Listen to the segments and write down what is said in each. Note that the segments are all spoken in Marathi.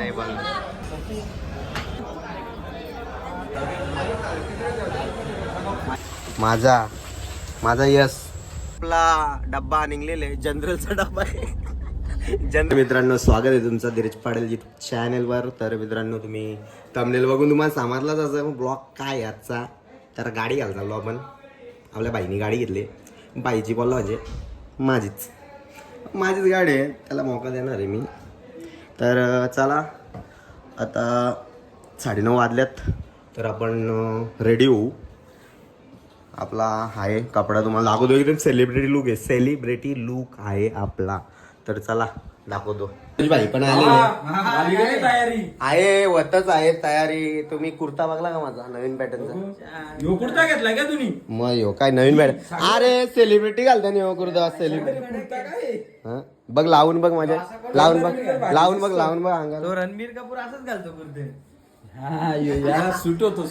आहे बघ. माझा यस. आपला डब्बा निघलेले जनरलचा डब्बा आहे. मित्रांनो स्वागत आहे तुमचं धीरज पाटील चॅनलवर. तर मित्रांनो तुम्ही थंबनेल बघून तुम्हाला समजलाच असं ब्लॉग काय याचा. तर गाडी घाल चाललो आपण. आपल्या बाईनी गाडी घेतली. बाईची बोलला म्हणजे माझीच गाडी आहे, त्याला मौका देणार आहे मी. तर चला आता 9:30 वाजल्यात. तर आपण रेडी होऊ. आपला आहे कपडा तुम्हाला दाखवतो. एकदम सेलिब्रिटी लुक आहे. सेलिब्रिटी लुक आहे आपला. तर चला दाखवतो. भाई पण आले आहे वतच आहे तयारी. तुम्ही कुर्ता बघला का माझा नवीन पॅटर्नचा? कुर्ता घेतला का तुम्ही? मग यो काय नवीन पॅटर्न. अरे सेलिब्रिटी घालता नाही कुर्ता. सेलिब्रिटी बघ लावून बघ माझ्या. लावून बघ अंगाला. रणबीर कपूर असंच घालतो कुर्ते. सूट होतो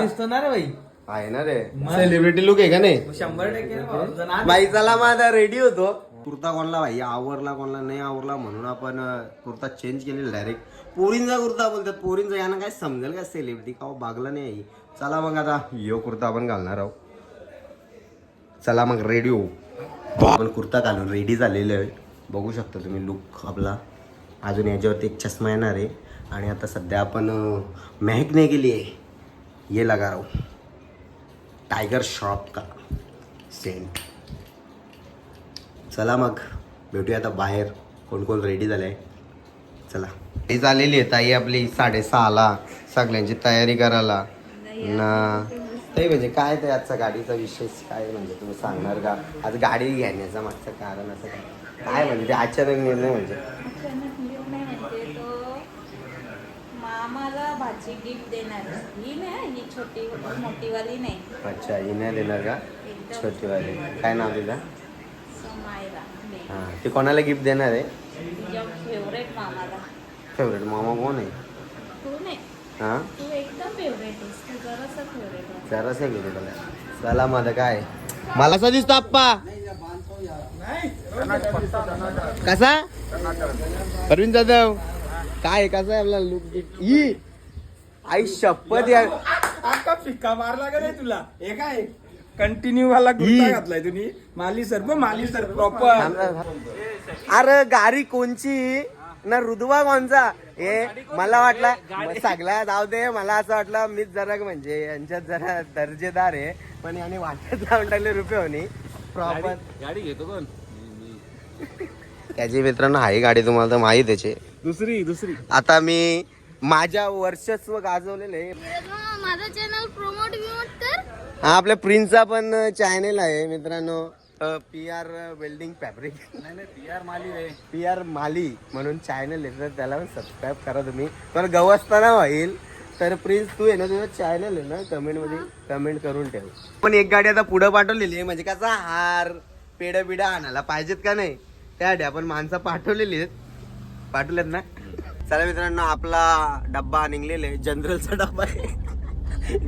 दिसतो ना रे भाई. आहे ना रे सेलिब्रिटी लुक आहे का नाही? 100% बाई चला माझा रेडी होतो. कुर्ता कोणला भाई आवरला कोणला नाही आवरला म्हणून आपण कुर्ता चेंज केलेला डायरेक्ट. पोरींचा कुर्ता बोलतात. पोरींचा यांना काय समजेल का सेलिब्रिटी का बागला नाही. चला मग आता यो कुर्ता आपण घालणार आहोत. चला मग रेडी होऊ. आपण कुर्ता घालून रेडी झालेले आहे. बघू शकता तुम्ही लुक आपला. अजून याच्यावरती एक चष्मा येणार आहे. आणि आता सध्या आपण महकने के लिए ये लगा रहा हूँ टाइगर श्रॉफ का सेंट. चला मग भेटूया आता बाहेर. कोण रेडी झालंय चला. ती झालेली आहे ताई आपली 6:30ला सगळ्यांची तयारी करायला ना. ते म्हणजे काय ते आजचा गाडीचा विशेष काय म्हणजे तुम्ही सांगणार का? आज गाडी घेण्याचं मागचं कारण असं काय म्हणजे ते अचानक निर्णय म्हणजे मामाला भाजी गिफ्ट देणार. ही नाही ही छोटी मोठीवाली नाही. अच्छा ही नाही देणार का? छोटीवाली काय नाव तिला? समायरा. हां ते कोणाला गिफ्ट देणार आहे? तुझ्या फेवरेट मामाला. फेवरेट मामा कोण आहे? तू नाही. हां तू एकदम फेवरेट आहेस. तू जरासा फेवरेट आहे. जरासं गेलो त्याला. चला माझं काय मला असं दिसतं आप्पा कसा अरविंद जाधव काय कसा आहे आपला लुक. ही आई शपथ यार आता फिक्का मारला का नाही तुला? हे काय कंटिन्यू वाला कुर्ता घातलाय तुम्ही. माली सर प्रॉपर. अरे गाडी कोणची ना रुदवा कोणचा हे मला वाटलं सगळ्या जाऊ दे. मला असं वाटलं मीच जरा म्हणजे यांच्यात जरा दर्जेदार आहे पण याने वाटत लावून टाकले रुपये होणी प्रॉपर. गाडी घेतो कोण? त्याची मित्रांनो हाही गाडी तुम्हाला तर माहित आहे. दुसरी आता मी माझ्या वर्चस्व गाजवलेले. माझा चॅनल प्रमोट कर. हा आपल्या प्रिन्सचा पण चॅनल आहे मित्रांनो. PR वेल्डिंग फॅब्रिक PR माली म्हणून चॅनल आहे. तर त्याला पण सबस्क्राईब करा तुम्ही. पण गवसताना होईल तर प्रिन्स तू आहे ना तुझं चॅनल आहे ना कमेंटमध्ये कमेंट करून ठेव. पण एक गाडी आता पुढं पाठवलेली आहे म्हणजे कसा हार पेढं आणायला पाहिजेत का नाही त्यासाठी आपण माणसं पाठवलेत ना. चला मित्रांनो आपला डब्बा निघलेला आहे. जनरलचा डब्बा आहे.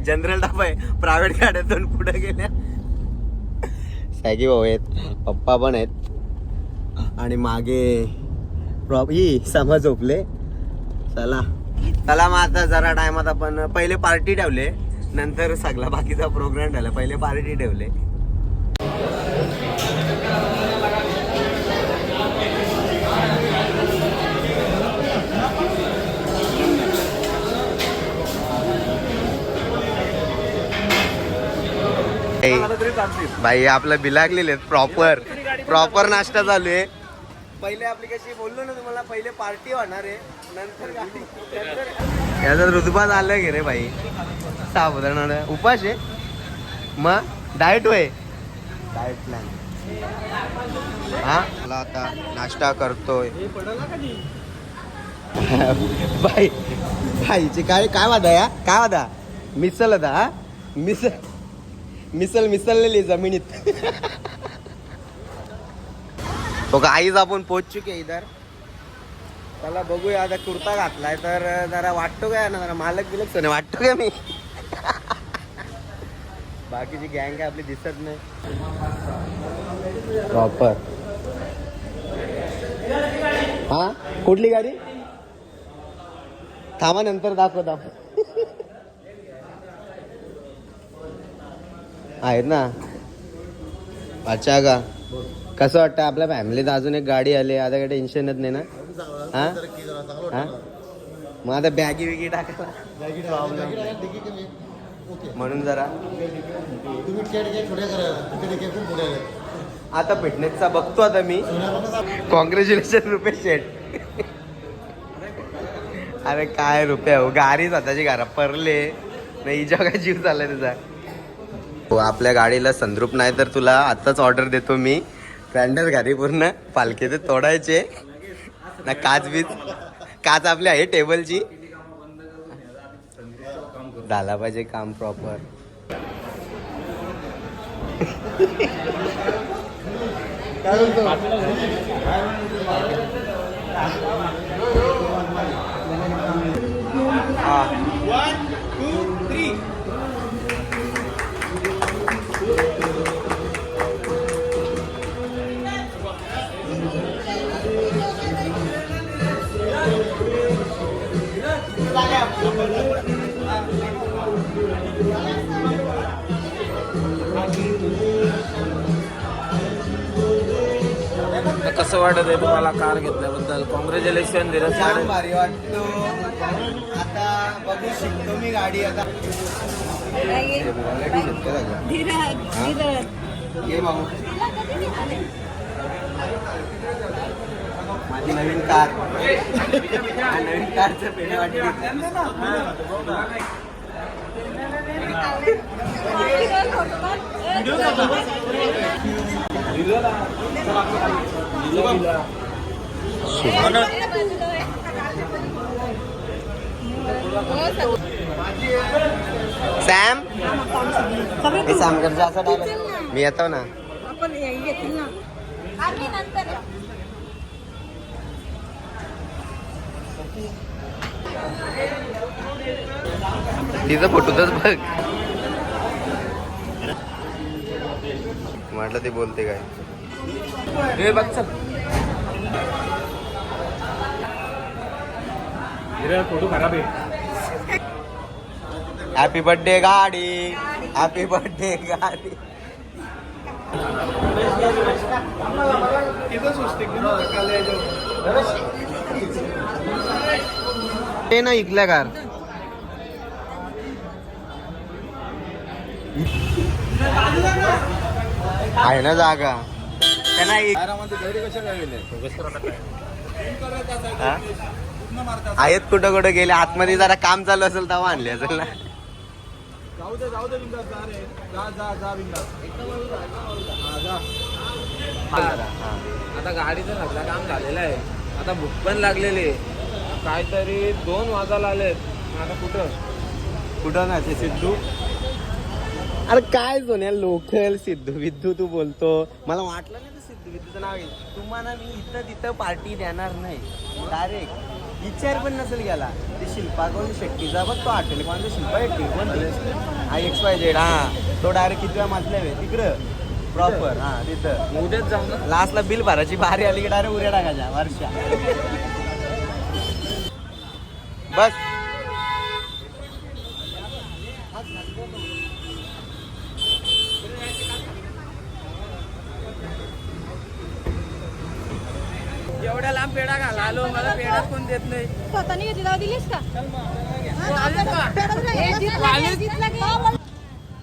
जनरल डब्बा आहे. प्रायव्हेट गाड्यातून पुढे गेल्या. सायकी भाऊ आहेत. पप्पा पण आहेत आणि मागे ही समा झोपले. चला मग आता जरा टायमात आपण पहिले पार्टी ठेवले नंतर सगळा बाकीचा प्रोग्राम ठेवला. पहिले पार्टी ठेवले. भाई आपलं बिलागलेले प्रॉपर नाश्ता चालू आहे. पहिले आपली कशी बोललो ना तुम्हाला पहिले पार्टी होणार आहे नंतर याचा ऋतुबा झालं गे रे भाई. साबुदाणा उपास आहे मग डाएट होय. डाएट प्लॅन हा मला आता नाश्ता करतोय. भाईची काय वादा या काय वादा मिसल होता हा मिसळलेली जमिनीत. तो आईच आपण पोहोच चुके इधर. त्याला बघूया आता कुर्ता घातलाय तर जरा वाटतो काय ना जरा मालक बिलक सोने वाटतो का मी. बाकीची गँग काय आपली दिसत नाही प्रॉपर. हा कुठली गाडी थांबा नंतर दाखव आहेत ना. अच्छा का कसं वाटतं आपल्या फॅमिलीत अजून एक गाडी आली आता काही टेन्शनच नाही ना. हा हा मग आता बॅगी बिगी टाकायला म्हणून जरा आता फिटनेसचा बघतो आता मी. कॉंग्रॅच्युलेशन रुपये शेट. अरे काय रुपये हो गाडी स्वतःची घरा परले नाही जगा जीव चाललाय तुझा. हो आपल्या गाडीला संद्रूप नाही तर तुला आताच ऑर्डर देतो मी. पॅन्डल घरी पूर्ण पालखीचे तोडायचे ना. काच आपली आहे टेबलची. झाला पाहिजे काम प्रॉपर. कसं वाटत आहे तुम्हाला कार घेतल्याबद्दल? कॉंग्रॅच्युलेशन धीरज साडे. भारी वाटतो. आता बघू शिकतो मी गाडी आता. ये भाऊ माझी नवीन कार. नवीन कारचं पेढे वाटली. सॅम हे सॅम करजा असं डायरेक्ट मी येतो ना. तिचं फोटोच बघ. म्हटलं ते बोलते काय हे बघ चल. फोटो खराब आहे. हॅपी बर्थडे गाडी. हॅपी बर्थडे गाडी. ते ना इकल्या कार. आहे ना जागा त्यांना. आहेत कुठं कुठं गेले आतमध्ये जरा काम चालू असेल तेव्हा आणले असेल ना. आता गाडीचं सगळं काम झालेलं आहे. आता भूक पण लागलेली आहे. काहीतरी 2 वाजायला आलेत. आता कुठं ना ते सिद्धू. अरे काय सोन्या लोकल सिद्धू विद्धू तू बोलतो. मला वाटलं नाही सिद्धू विद्धूचं नाव आहे. तुम्हाला मी इथं तिथं पार्टी देणार नाही. डायरेक्ट विचार पण नसेल गेला. ते शिल्पा कोण शेट्टीचा बघ तो हॉटेल कोणता शिल्पा शेट्टी कोणती हा XYZ. हा तो डायरेक्ट किती वेळा मातल्या तिकडं प्रॉपर. हा तिथं उद्याच जाऊ ना. लास्टला बिल भरायची बारी आली की डायरेक्ट उड्या टाकायच्या वर्षा. बस एवढ्या लांब पेढा घाला आलो. मला पेढा कोण देत नाही. स्वतःने घेतला दिलीस का?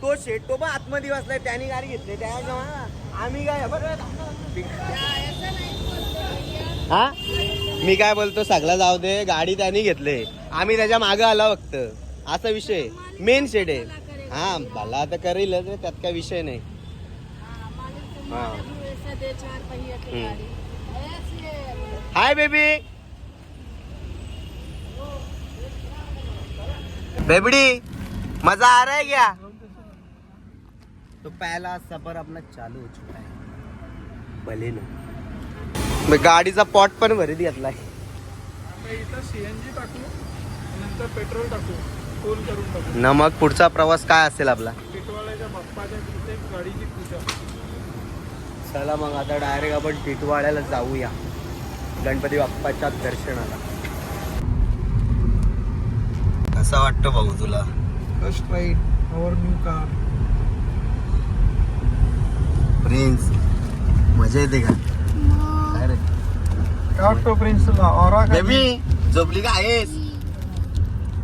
तो शेट तो पण आतमध्ये बसलाय. त्याने गाडी घेतली त्या आम्ही काय हा मी काय बोलतो सगळं जाऊ दे. गाडी त्याने घेतले आम्ही त्याच्या मागं आला फक्त. असा विषय मेन शेट आहे. हा मला आता करेलच त्यात काय विषय नाही. हा हाय बेबी. बेबड़ी मजा आ रहा है क्या? तो पहला सफर अपना चालू हो चुका है. भले ना मी गाडीचा पॉट पण भरीत घेतलाय. CNG टाकू नंतर पेट्रोल टाकू टोल करून टाकू. ना मग पुढचा प्रवास काय असेल आपला? टिटवाळ्याच्या बाप्पाच्या तिथे गाडीची पूजा. चला मग आता डायरेक्ट आपण टिटवाळ्याला जाऊया गणपती बाप्पाच्या दर्शनाला. कसा वाटतं भाऊ तुला? First ride our new car. Prince मजा येते का? काय रे काय वाटतो प्रिन्स तुला? ऑरा का? बेबी झोपली का आहेस?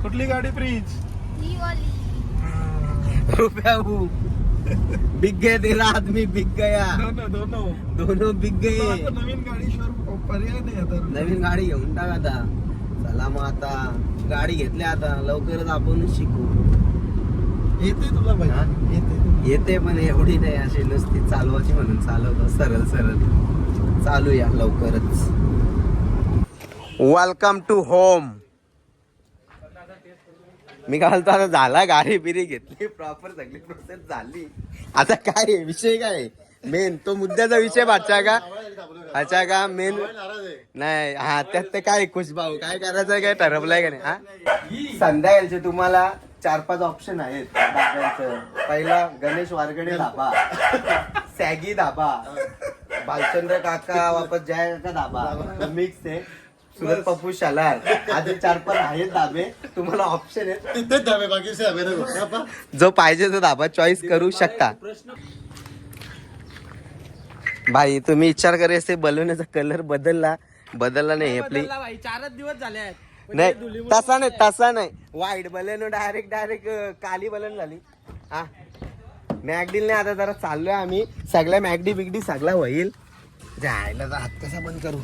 कुठली गाडी प्रिन्स? रुपया बिक गए, तेरा आदमी बिक गया. दोनों बिक गए. नवीन गाडी पर्याय नाही आता. नवीन गाडी घेऊन टाक आता. चला मग आता गाडी घेतली, आता लवकरच आपण शिकू. येते तुला हा? येते. येते पण एवढी नाही, अशी नुसती चालवायची म्हणून चालवतो सरळ सरळ. चालूया लवकरच. Welcome to home. मी काय म्हणतो, आता झाला गाडी बिरी घेतली, प्रॉपर सगळी प्रोसेस झाली. आता काय आहे विषय, काय मेन तो मुद्द्याचा विषय वाचा का? अच्छा का मेन नाही. हा त्यात ते काय खुश भाऊ काय करायचं, काय ठरवलंय का नाही? हा संध्याकाळचे तुम्हाला 4-5 ऑप्शन आहेत धाब्यांचं. पहिला गणेश वारगडे धाबा, सॅगी धाबा, भालचंद्र काका वापस जय काका धाबा, मिक्स आहे. सुरत पप्पू शालार. अजून 4-5 आहेत धाबे, तुम्हाला ऑप्शन आहेत तिथेच धाबे, बाकीचे धाबे नको. जो पाहिजे तो धाबा चॉईस करू शकता. भाई तुम्ही विचार करे असे बलवण्याचा कलर बदलला नाही. आपली 4च दिवस झाले आहेत. नाही तसा नाही वाईट बलन डायरेक्ट काली बलन झाली. हा मॅगडीलने आता जरा चाललोय आम्ही, सगळ्या मॅगडी बिगडी सगळा होईल. जायला हात कसा बंद करू.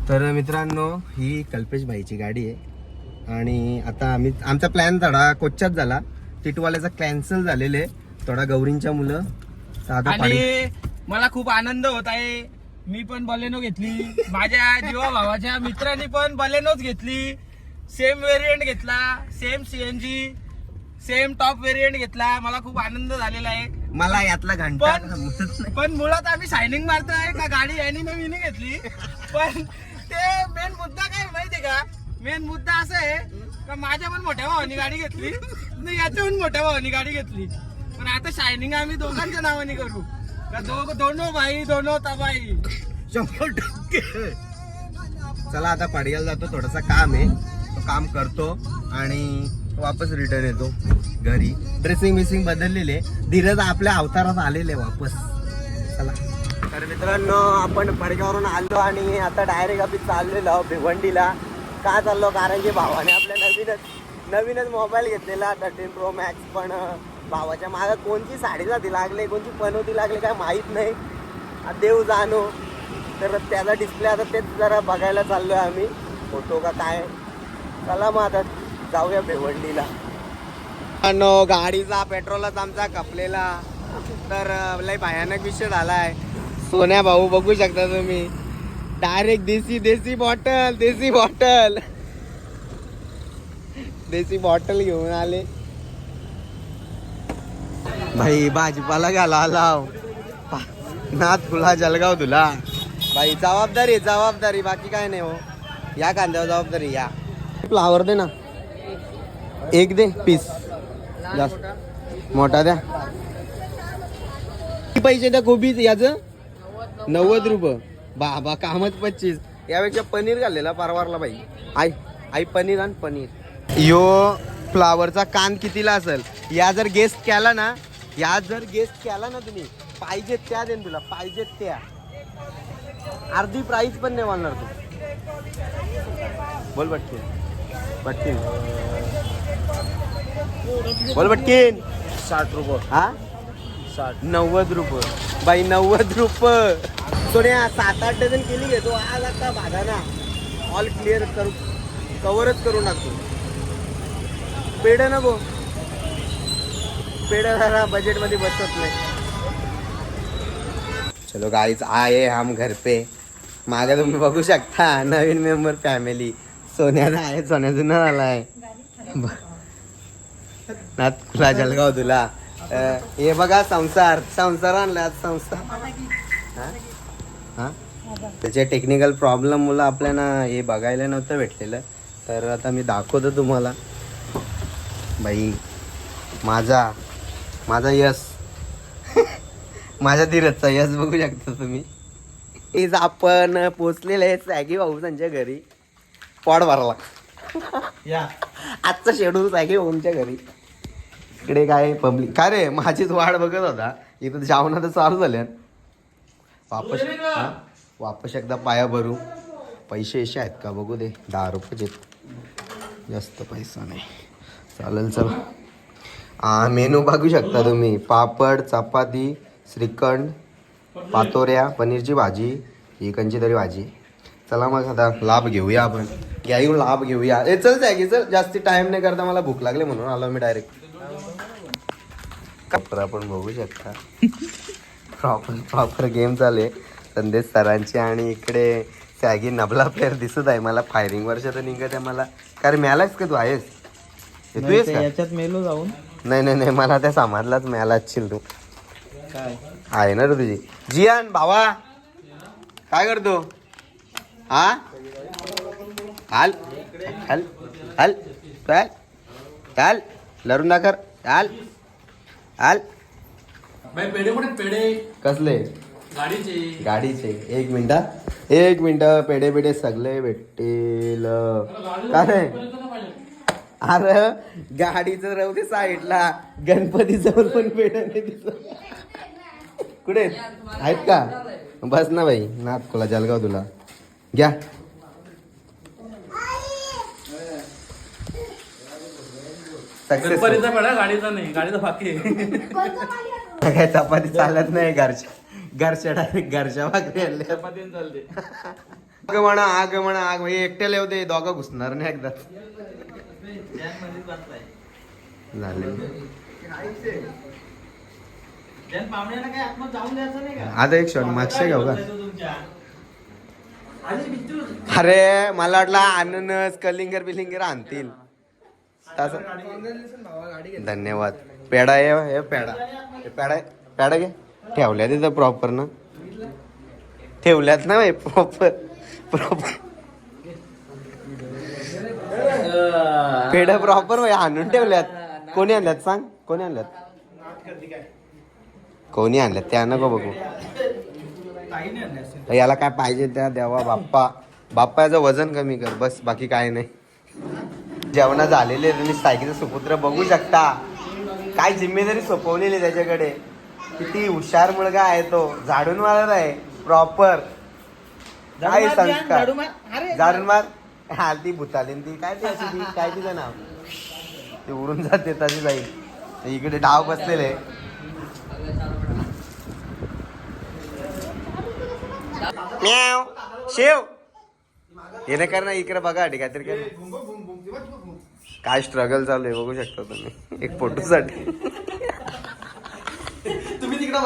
तर मित्रांनो ही कल्पेश भाईची गाडी आहे आणि आता आमचा प्लॅन थोडा कोच्चात झाला. टिटवाल्याचा कॅन्सल झालेले थोडा गौरींच्या मुलं. आणि मला खूप आनंद होत आहे. मी पण बलेनो घेतली, माझ्या जीवा भावाच्या मित्रांनी पण बलेनोच घेतली. सेम व्हेरियंट घेतला, same CNG, same top variant घेतला. मला खूप आनंद झालेला आहे. मला यातला घंटा पण मुळात आम्ही शायनिंग मारतोय का गाडी यांनी नवीन घेतली. पण ते मेन मुद्दा काय माहितीये का? मेन मुद्दा असा आहे का माझ्या पण मोठ्या भावानी गाडी घेतली, याच्या पण मोठ्या भावानी गाडी घेतली. पण आता शायनिंग आम्ही दोघांच्या नावाने करू का? दोनो भाई दोनो तबाई. 100%. चला आता पाडग्याला जातो, थोडासा काम आहे तो काम करतो आणि वापस रिटर्न येतो घरी. ड्रेसिंग बिसिंग बदललेले, धीरज आपल्या अवतारात आलेले वापस. चला तर मित्रांनो आपण पडग्यावरून आलो आणि आता डायरेक्ट आम्ही चाललेलो भिवंडीला. का चाललो? कारण की भावाने आपल्या नवीनच मोबाईल घेतलेला 13 Pro Max. पण भावाच्या मागं कोणची साडेसाती लागले, कोणची पनवती लागले काय माहीत नाही, देव जाणो. तर त्याचा डिस्प्ले आता तेच जरा बघायला चाललोय आम्ही, फोटो का काय. चला मग आता जाऊया भिवंडीला. गाडीचा पेट्रोलच आमचा कपलेला, तर लय भयानक विषय झालाय. सोन्या भाऊ बघू शकता तुम्ही, डायरेक्ट देसी बॉटल घेऊन आले. भाई भाजीपाला घाला लाव नाथ फुला जलगाव तुला. भाई जबाबदारी बाकी काय नाही हो. या कांद्यावर जबाबदारी. या फ्लावर दे ना, एक दे पीस जास्त मोठा द्या. किती पैसे द्या कोबी याचं? 90 रुपये. बाबा कामच 25. यापेक्षा पनीर घाललेला परवारला बाई. आई पनीर आणि पनीर. यो फ्लावरचा कान कितीला असेल? या जर गेस्ट केला ना तुम्ही, पाहिजेत त्या देईन तुला, पाहिजेत त्या. अर्धी प्राइस पण नाही म्हणणार तू. बोल पटकीन बोल पटकीन. 60 रुपये. हा 90 रुपये बाई, 90 रुपये. सोन्या 7-8 डझन केली घेतो आज. आता भागाना ऑल क्लिअर करू, कवरच करू टाकतो. पेढ ना गो, पेढ जरा बजेट मध्ये बसत नाही. चलो गाईज आए हम घर पे. मागे तुम्ही बघू शकता नवीन मेंबर फॅमिली. सोन्याचा आहे, सोन्याचा न झाला आहे ना तुला जलगाव तुला. हे बघा संसार आणला संसार. हा त्याच्या टेक्निकल प्रॉब्लेम मुलं आपल्याला हे बघायला नव्हतं भेटलेलं, तर आता मी दाखवतो तुम्हाला. बाई माझा यश माझ्या धीरजचा यश बघू शकता तुम्ही. इज आपण पोचलेले आहे सॅगी भाऊ त्यांच्या घरी. पॉड भरला. या आजचा शेड्यूल आहे की ओमच्या घरी. इकडे काय पब्लिक काय रे माझीच वाट बघत होता. इथं जेवण तर चालू झाल्या. वापस एकदा पाया भरू. पैसे असे आहेत का बघू दे. 10 रुपये जास्त पैसा नाही. चालेल चल. मेनू बघू शकता तुम्ही. पापड, चपाती, श्रीखंड, पातोऱ्या, पनीरची भाजी, ही कंची तरी भाजी. चला मग आता लाभ घेऊया आपण. घेऊन लाभ घेऊया. चल जागी चल. जास्ती टाइम नाही करता मला भूक लागली म्हणून आलो मी डायरेक्ट. कपडा आपण बघू शकता. प्रॉपर गेम चालू संदेश सरांची. आणि इकडे सॅगी नबला प्लेअर दिसत आहे मला. फायरिंग वर्ष तर निघत आहे मला. कारण मिळालाच का तू आहेस? तू येस का? याच्यात मेलो जाऊन. नाही मला त्या समाजलाच मिळालाच तू. काय आहे ना रे तुझी. जियान भावा काय करतो? हा हाल हाल हाल चाल चाल लरून दाखर चाल हाल. पेढे कुठे पेढे कसले? गाडीचे. एक मिनिट पेढे सगळे भेटतील. काय अरे गाडीचं राहू दे साईडला. गणपती जवळ पण पेढे नाही दिसत. कुठे आहेत का? बस ना बाई. नाथ खोला जलगाव तुला घ्या. गणपतीचा पेढा गाडीचा नाही. गाडीचा बाकी काय चपाती चालत नाही. घरच्या डायरेक्ट घरच्या भाकरी आणल्या. चपाती चालते. आग म्हणा म्हणजे एकट्याला होते. दोघं घुसणार नाही एकदा झाले. आता एक शॉट मागच्या घेऊ का? अरे मला वाटलं अननस कलिंगर बिलिंगर आणतील. धन्यवाद. पेढा हे पेढा घे. ठेवल्या तिथं प्रॉपर ना. ठेवल्यात ना बाई प्रॉपर पेढा प्रॉपर बाई आणून ठेवल्यात. कोणी आणल्यात सांग? कोणी आणल्यात त्या नको बघू. याला काय पाहिजे त्या देवा. बाप्पा याचं वजन कमी कर बस. बाकी काय नाही. जेवणा झालेले तुम्ही सायकीचं सुपुत्र बघू शकता. काय जिम्मेदारी सोपवलेली त्याच्याकडे. किती हुशार मुलगा आहे तो. झाडून मारत आहे प्रॉपर. काय संस्कार. झाडून मार. हा ती भूताली ती काय ती अशी ती काय तिचं नाव ते उडून जाते तशी जाईल. इकडे डाव बसलेले. म्याव शेव हे नाही कर ना. इकडे बघा काहीतरी काय काय स्ट्रगल चालू आहे बघू शकता तुम्ही. एक फोटोसाठी तुम्ही तिकडे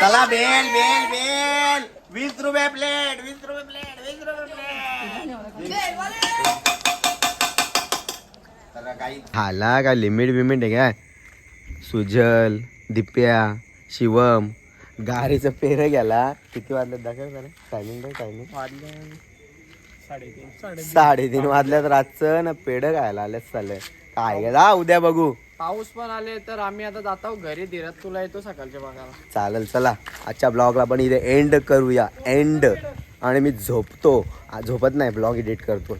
चला बेल 20 रुपये प्लेट. हाला काय लिमिट बिमिट आहे काय? सुजल, दिप्या, शिवम गाडीचं पेर गेला. किती वाजल्यात दाखव जरा. टायमिंग 3:30 वाजल्यात रातचं ना. पेढ खायला आल्याच चाललंय काय जा. उद्या बघू. पाऊस पण आले तर आम्ही आता जातो घरी. धीरात तुला येतो सकाळच्या बघायला. चालेल चला. आजच्या ब्लॉगला पण इथे एंड करूया. आणि मी झोपतो. झोपत नाही ब्लॉग एडिट करतो.